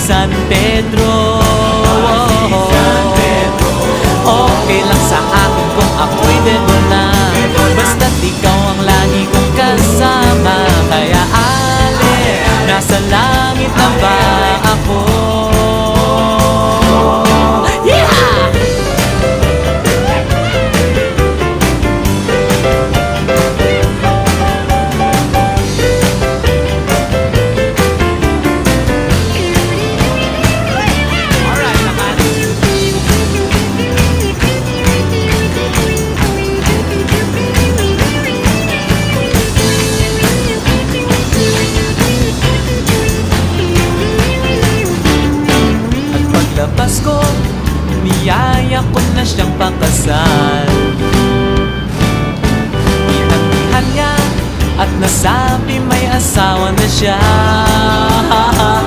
San Pedro. Okay lang sa akin kung ako'y dedo na, basta't ikaw ang lagi kong kasama. Kaya ale, nasa langit na ba ako? Paglabas ko, niyaya ko na siyang pakasal. Inantihan niya at nasabi may asawa na siya.